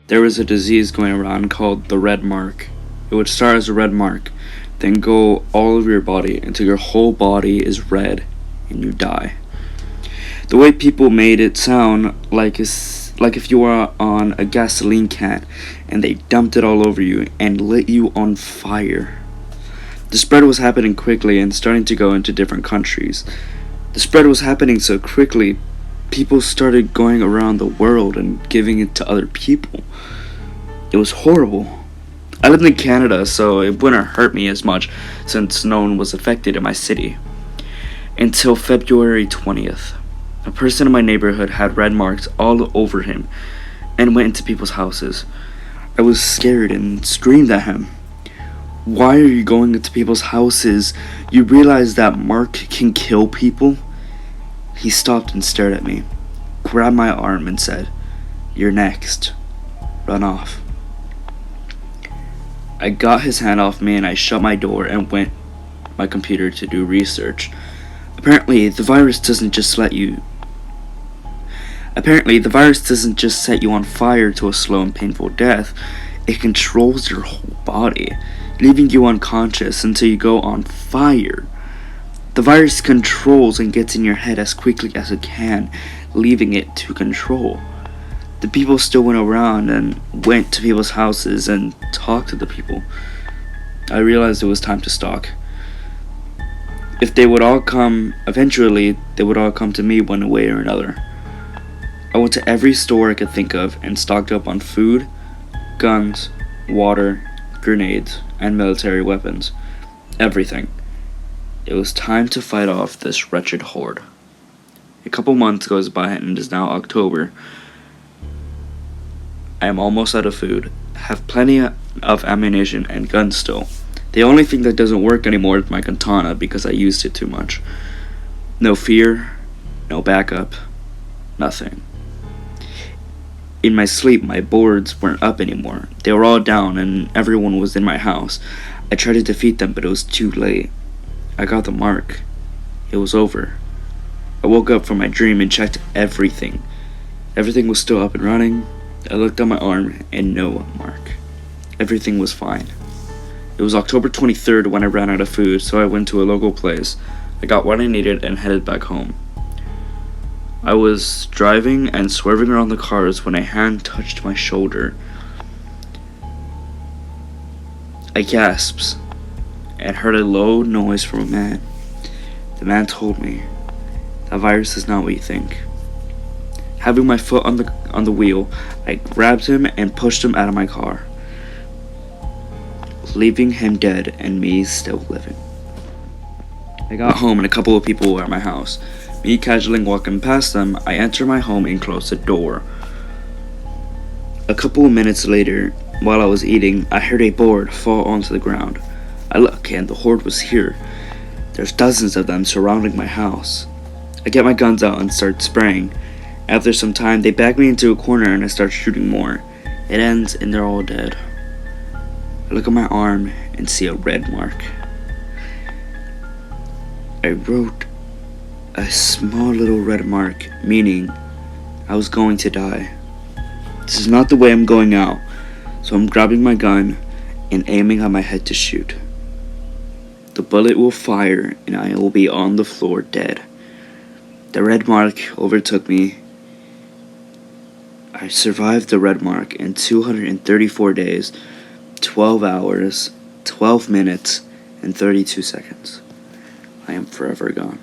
There was a disease going around called the red mark. It would start as a red mark, then go all over your body until your whole body is red and you die. The way people made it sound like if you were on a gasoline can and they dumped it all over you and lit you on fire. The spread was happening quickly and starting to go into different countries. The spread was happening so quickly, people started going around the world and giving it to other people. It was horrible. I lived in Canada, so it wouldn't hurt me as much since no one was affected in my city. Until February 20th. A person in my neighborhood had red marks all over him and went into people's houses. I was scared and screamed at him. Why are you going into people's houses? You realize that mark can kill people? He stopped and stared at me, grabbed my arm and said, "You're next. Run off." I got his hand off me and I shut my door and went to my computer to do research. Apparently, the virus doesn't just set you on fire to a slow and painful death. It controls your whole body, leaving you unconscious until you go on fire. The virus controls and gets in your head as quickly as it can, leaving it to control. The people still went around and went to people's houses and talked to the people. I realized it was time to stock. If they would all come, eventually they would all come to me one way or another. I went to every store I could think of and stocked up on food, guns, water, grenades, and military weapons. Everything. It was time to fight off this wretched horde. A couple months goes by and it is now October. I am almost out of food, have plenty of ammunition and guns still. The only thing that doesn't work anymore is my katana because I used it too much. No fear, no backup, nothing. In my sleep, my boards weren't up anymore. They were all down and everyone was in my house. I tried to defeat them, but it was too late. I got the mark. It was over. I woke up from my dream and checked everything. Everything was still up and running. I looked at my arm and no mark. Everything was fine. It was October 23rd when I ran out of food, so I went to a local place. I got what I needed and headed back home. I was driving and swerving around the cars when a hand touched my shoulder. I gasped and heard a low noise from a man. The man told me, "That virus is not what you think." Having my foot on the wheel, I grabbed him and pushed him out of my car, leaving him dead and me still living. I got home and a couple of people were at my house. Me casually walking past them, I entered my home and closed the door. A couple of minutes later, while I was eating, I heard a board fall onto the ground. I look and the horde was here. There's dozens of them surrounding my house. I get my guns out and start spraying. After some time, they back me into a corner and I start shooting more. It ends and they're all dead. I look at my arm and see a red mark. I wrote a small little red mark, meaning I was going to die. This is not the way I'm going out, so I'm grabbing my gun and aiming at my head to shoot. The bullet will fire and I will be on the floor dead. The red mark overtook me. I survived the red mark in 234 days, 12 hours, 12 minutes, and 32 seconds. I am forever gone.